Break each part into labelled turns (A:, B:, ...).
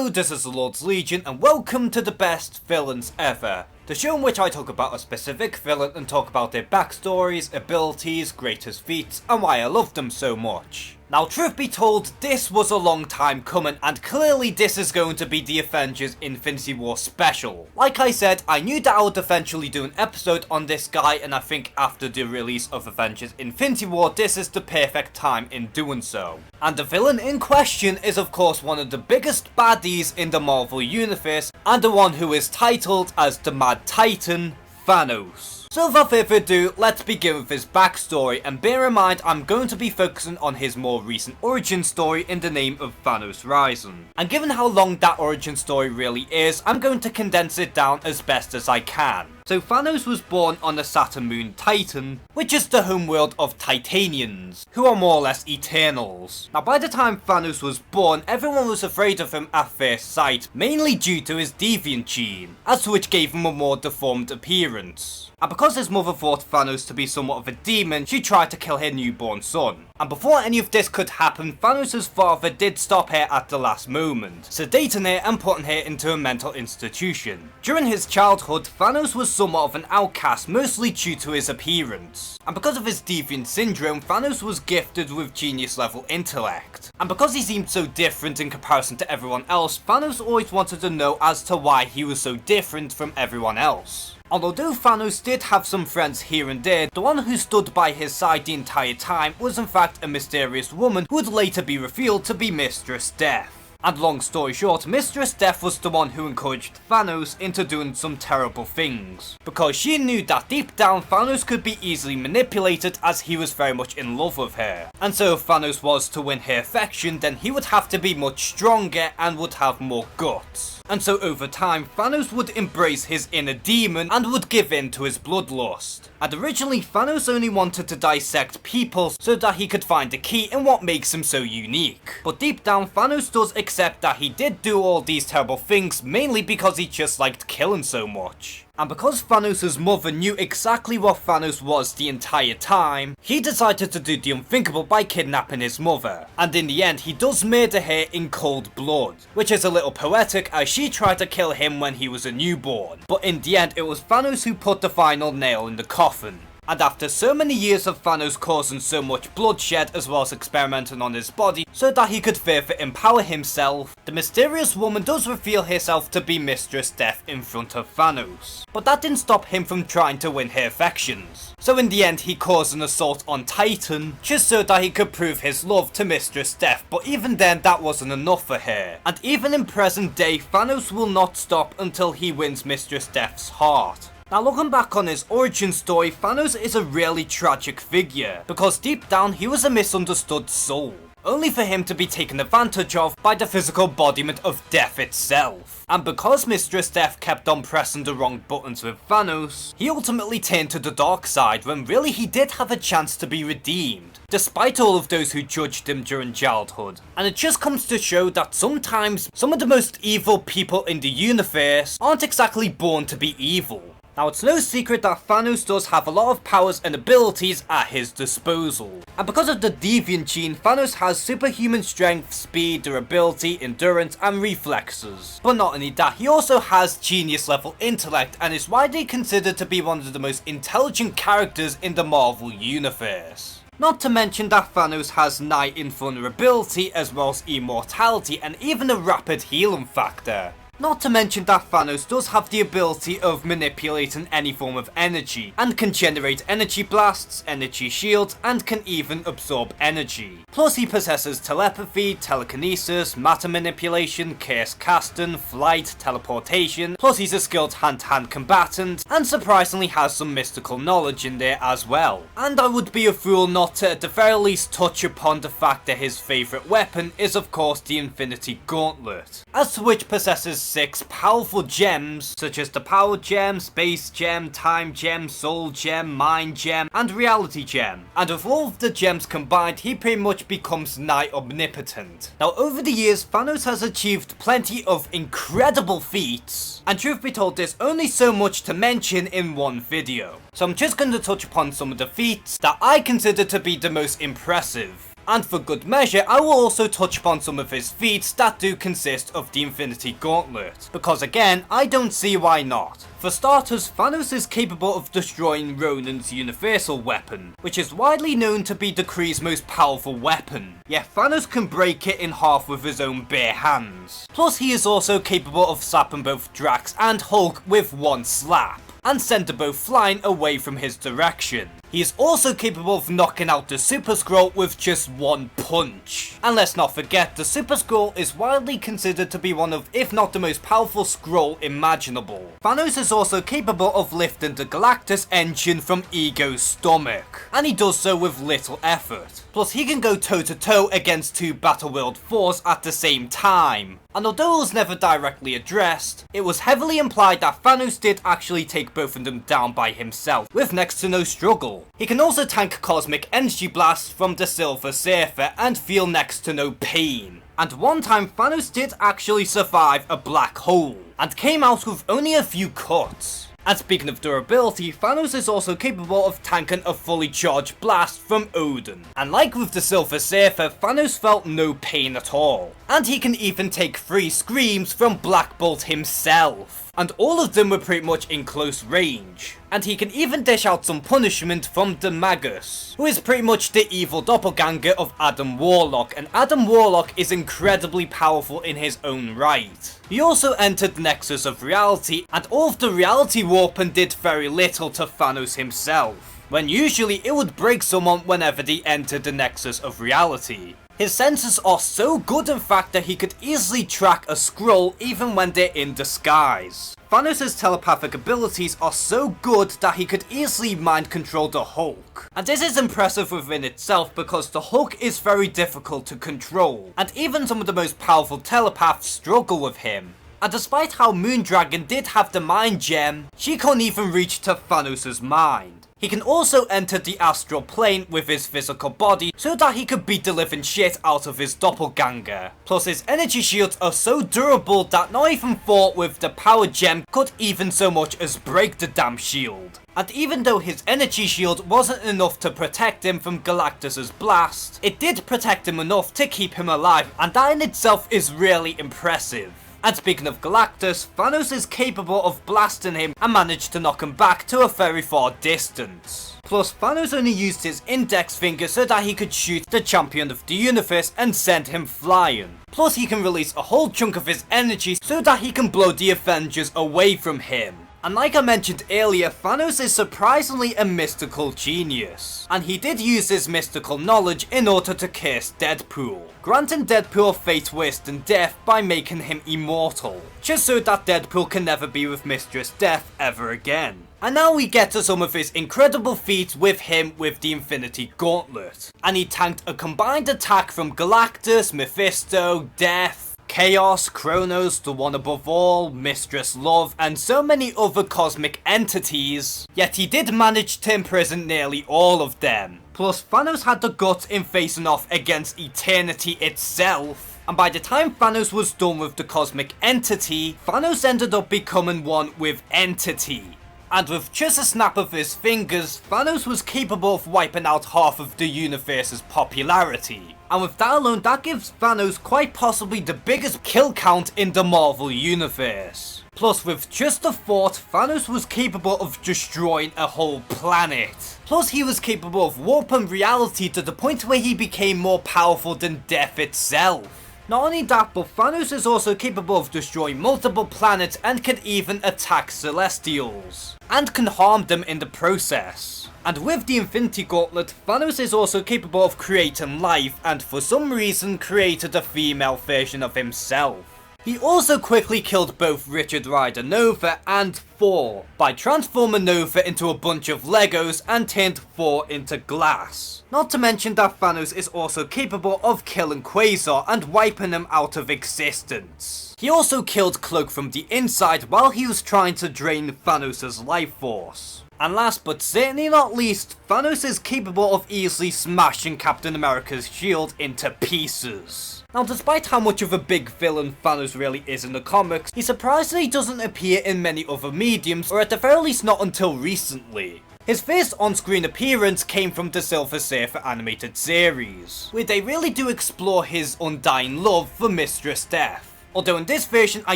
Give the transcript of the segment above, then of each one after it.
A: Hello, this is the Lord's Legion and welcome to the best villains ever. The show in which I talk about a specific villain and talk about their backstories, abilities, greatest feats, and why I love them so much. Now, truth be told, this was a long time coming, and clearly this is going to be the Avengers Infinity War special. Like I said, I knew that I would eventually do an episode on this guy, and I think after the release of Avengers Infinity War, this is the perfect time in doing so. And the villain in question is of course one of the biggest baddies in the Marvel Universe, and the one who is titled as the Mad Titan, Thanos. So without further ado, let's begin with his backstory, and bear in mind I'm going to be focusing on his more recent origin story in the name of Thanos Rising. And given how long that origin story really is, I'm going to condense it down as best as I can. So Thanos was born on the Saturn moon Titan, which is the homeworld of Titanians, who are more or less Eternals. Now by the time Thanos was born, everyone was afraid of him at first sight, mainly due to his deviant gene, as to which gave him a more deformed appearance. And because his mother thought Thanos to be somewhat of a demon, she tried to kill her newborn son. And before any of this could happen, Thanos' father did stop her at the last moment, sedating her and putting her into a mental institution. During his childhood, Thanos was somewhat of an outcast, mostly due to his appearance. And because of his deviant syndrome, Thanos was gifted with genius level intellect. And because he seemed so different in comparison to everyone else, Thanos always wanted to know as to why he was so different from everyone else. Although Thanos did have some friends here and there, the one who stood by his side the entire time was in fact a mysterious woman who would later be revealed to be Mistress Death. And long story short, Mistress Death was the one who encouraged Thanos into doing some terrible things, because she knew that deep down Thanos could be easily manipulated as he was very much in love with her. And so if Thanos was to win her affection, then he would have to be much stronger and would have more guts. And so over time, Thanos would embrace his inner demon and would give in to his bloodlust. And originally, Thanos only wanted to dissect people so that he could find the key in what makes him so unique. But deep down, Thanos does accept that he did do all these terrible things mainly because he just liked killing so much. And because Thanos' mother knew exactly what Thanos was the entire time, he decided to do the unthinkable by kidnapping his mother. And in the end, he does murder her in cold blood, which is a little poetic as she tried to kill him when he was a newborn. But in the end, it was Thanos who put the final nail in the coffin. And after so many years of Thanos causing so much bloodshed as well as experimenting on his body so that he could further empower himself, the mysterious woman does reveal herself to be Mistress Death in front of Thanos. But that didn't stop him from trying to win her affections. So in the end he caused an assault on Titan just so that he could prove his love to Mistress Death, but even then that wasn't enough for her. And even in present day, Thanos will not stop until he wins Mistress Death's heart. Now looking back on his origin story, Thanos is a really tragic figure, because deep down he was a misunderstood soul, only for him to be taken advantage of by the physical embodiment of death itself. And because Mistress Death kept on pressing the wrong buttons with Thanos, he ultimately turned to the dark side when really he did have a chance to be redeemed, despite all of those who judged him during childhood. And it just comes to show that sometimes some of the most evil people in the universe aren't exactly born to be evil. Now it's no secret that Thanos does have a lot of powers and abilities at his disposal. And because of the deviant gene, Thanos has superhuman strength, speed, durability, endurance and reflexes. But not only that, he also has genius level intellect and is widely considered to be one of the most intelligent characters in the Marvel Universe. Not to mention that Thanos has nigh invulnerability as well as immortality and even a rapid healing factor. Not to mention that Thanos does have the ability of manipulating any form of energy, and can generate energy blasts, energy shields, and can even absorb energy. Plus he possesses telepathy, telekinesis, matter manipulation, curse casting, flight, teleportation, plus he's a skilled hand-to-hand combatant, and surprisingly has some mystical knowledge in there as well. And I would be a fool not to at the very least touch upon the fact that his favourite weapon is of course the Infinity Gauntlet, as to which possesses 6 powerful gems such as the Power Gem, Space Gem, Time Gem, Soul Gem, Mind Gem and Reality Gem. And with all of the gems combined, he pretty much becomes nigh omnipotent. Now over the years, Thanos has achieved plenty of incredible feats, and truth be told there's only so much to mention in one video. So I'm just going to touch upon some of the feats that I consider to be the most impressive. And for good measure, I will also touch upon some of his feats that do consist of the Infinity Gauntlet, because again, I don't see why not. For starters, Thanos is capable of destroying Ronan's universal weapon, which is widely known to be the Kree's most powerful weapon, yet Thanos can break it in half with his own bare hands. Plus he is also capable of slapping both Drax and Hulk with one slap, and send them both flying away from his direction. He is also capable of knocking out the Super Skrull with just one punch. And let's not forget, the Super Skrull is widely considered to be one of, if not the most powerful Skrull imaginable. Thanos is also capable of lifting the Galactus engine from Ego's stomach, and he does so with little effort. Plus he can go toe to toe against two Battleworld 4s at the same time. And although it was never directly addressed, it was heavily implied that Thanos did actually take both of them down by himself, with next to no struggle. He can also tank cosmic energy blasts from the Silver Surfer and feel next to no pain. And one time Thanos did actually survive a black hole, and came out with only a few cuts. And speaking of durability, Thanos is also capable of tanking a fully charged blast from Odin. And like with the Silver Surfer, Thanos felt no pain at all. And he can even take 3 screams from Black Bolt himself. And all of them were pretty much in close range. And he can even dish out some punishment from the Magus, who is pretty much the evil doppelganger of Adam Warlock, and Adam Warlock is incredibly powerful in his own right. He also entered the Nexus of Reality, and all of the reality warping did very little to Thanos himself, when usually it would break someone whenever they entered the Nexus of Reality. His senses are so good in fact that he could easily track a Skrull even when they're in disguise. Thanos' telepathic abilities are so good that he could easily mind control the Hulk. And this is impressive within itself because the Hulk is very difficult to control, and even some of the most powerful telepaths struggle with him. And despite how Moondragon did have the mind gem, she can't even reach to Thanos' mind. He can also enter the astral plane with his physical body so that he could beat the living shit out of his doppelganger. Plus his energy shields are so durable that not even Thor with the power gem could even so much as break the damn shield. And even though his energy shield wasn't enough to protect him from Galactus' blast, it did protect him enough to keep him alive, and that in itself is really impressive. And speaking of Galactus, Thanos is capable of blasting him and managed to knock him back to a very far distance. Plus Thanos only used his index finger so that he could shoot the champion of the universe and send him flying. Plus he can release a whole chunk of his energy so that he can blow the Avengers away from him. And like I mentioned earlier, Thanos is surprisingly a mystical genius. And he did use his mystical knowledge in order to curse Deadpool, granting Deadpool fate worse than death by making him immortal, just so that Deadpool can never be with Mistress Death ever again. And now we get to some of his incredible feats with him with the Infinity Gauntlet. And he tanked a combined attack from Galactus, Mephisto, Death, Chaos, Kronos, the one above all, Mistress Love, and so many other cosmic entities, yet he did manage to imprison nearly all of them. Plus Thanos had the guts in facing off against Eternity itself, and by the time Thanos was done with the cosmic entity, Thanos ended up becoming one with Entity. And with just a snap of his fingers, Thanos was capable of wiping out half of the universe's popularity. And with that alone, that gives Thanos quite possibly the biggest kill count in the Marvel universe. Plus with just a thought, Thanos was capable of destroying a whole planet. Plus he was capable of warping reality to the point where he became more powerful than death itself. Not only that, but Thanos is also capable of destroying multiple planets and can even attack Celestials, and can harm them in the process. And with the Infinity Gauntlet, Thanos is also capable of creating life, and for some reason created a female version of himself. He also quickly killed both Richard Rider Nova and Thor by transforming Nova into a bunch of Legos and turned Thor into glass. Not to mention that Thanos is also capable of killing Quasar and wiping him out of existence. He also killed Cloak from the inside while he was trying to drain Thanos' life force. And last but certainly not least, Thanos is capable of easily smashing Captain America's shield into pieces. Now despite how much of a big villain Thanos really is in the comics, he surprisingly doesn't appear in many other mediums, or at the very least not until recently. His first on-screen appearance came from the Silver Surfer animated series, where they really do explore his undying love for Mistress Death. Although in this version, I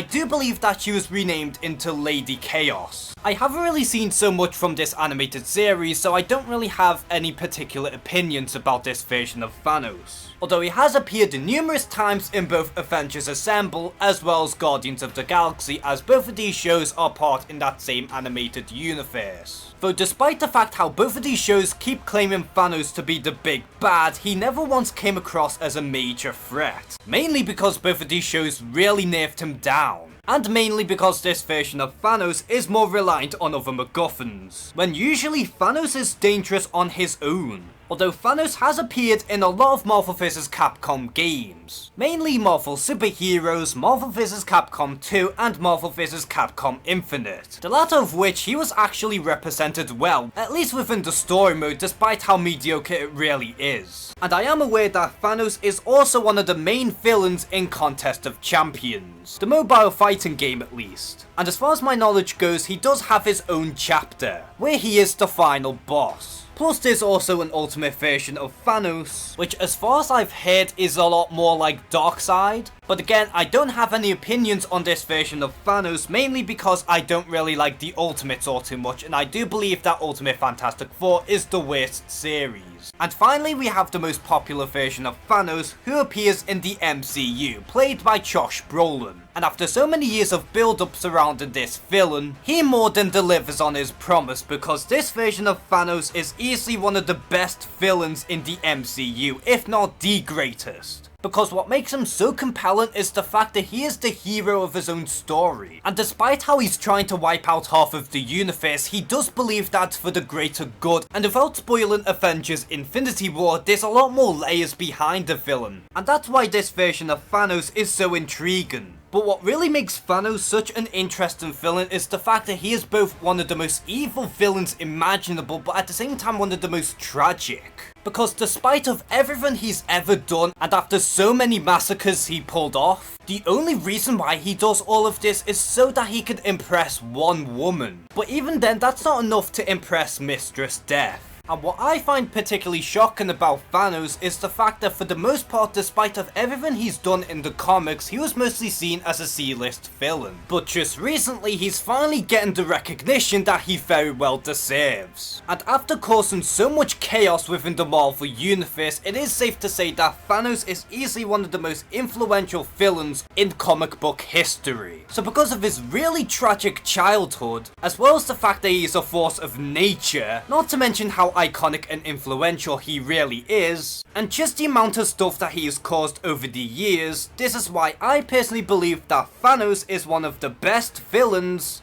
A: do believe that she was renamed into Lady Chaos. I haven't really seen so much from this animated series, so I don't really have any particular opinions about this version of Thanos. Although he has appeared numerous times in both Avengers Assemble as well as Guardians of the Galaxy, as both of these shows are part in that same animated universe. Though despite the fact how both of these shows keep claiming Thanos to be the big bad, he never once came across as a major threat. Mainly because both of these shows really nerfed him down. And mainly because this version of Thanos is more reliant on other MacGuffins, when usually Thanos is dangerous on his own. Although Thanos has appeared in a lot of Marvel vs Capcom games, mainly Marvel Super Heroes, Marvel vs Capcom 2 and Marvel vs Capcom Infinite, the latter of which he was actually represented well, at least within the story mode, despite how mediocre it really is. And I am aware that Thanos is also one of the main villains in Contest of Champions, the mobile fighting game at least. And as far as my knowledge goes, he does have his own chapter, where he is the final boss. Plus there's also an ultimate version of Thanos, which as far as I've heard is a lot more like Darkseid. But again, I don't have any opinions on this version of Thanos, mainly because I don't really like the Ultimates all too much, and I do believe that Ultimate Fantastic Four is the worst series. And finally we have the most popular version of Thanos, who appears in the MCU, played by Josh Brolin. And after so many years of build-up surrounding this villain, he more than delivers on his promise, because this version of Thanos is easily one of the best villains in the MCU, if not the greatest. Because what makes him so compelling is the fact that he is the hero of his own story. And despite how he's trying to wipe out half of the universe, he does believe that for the greater good. And without spoiling Avengers Infinity War, there's a lot more layers behind the villain. And that's why this version of Thanos is so intriguing. But what really makes Thanos such an interesting villain is the fact that he is both one of the most evil villains imaginable, but at the same time one of the most tragic. Because despite of everything he's ever done, and after so many massacres he pulled off, the only reason why he does all of this is so that he could impress one woman. But even then, that's not enough to impress Mistress Death. And what I find particularly shocking about Thanos is the fact that for the most part, despite of everything he's done in the comics, he was mostly seen as a C-list villain. But just recently, he's finally getting the recognition that he very well deserves. And after causing so much chaos within the Marvel universe, it is safe to say that Thanos is easily one of the most influential villains in comic book history. So because of his really tragic childhood, as well as the fact that he is a force of nature, not to mention how iconic and influential he really is, and just the amount of stuff that he has caused over the years, this is why I personally believe that Thanos is one of the best villains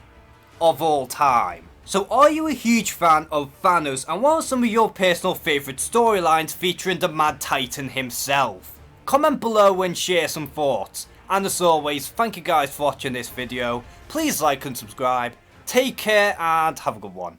A: of all time. So are you a huge fan of Thanos, and what are some of your personal favourite storylines featuring the Mad Titan himself? Comment below and share some thoughts. And as always, thank you guys for watching this video. Please like and subscribe. Take care and have a good one.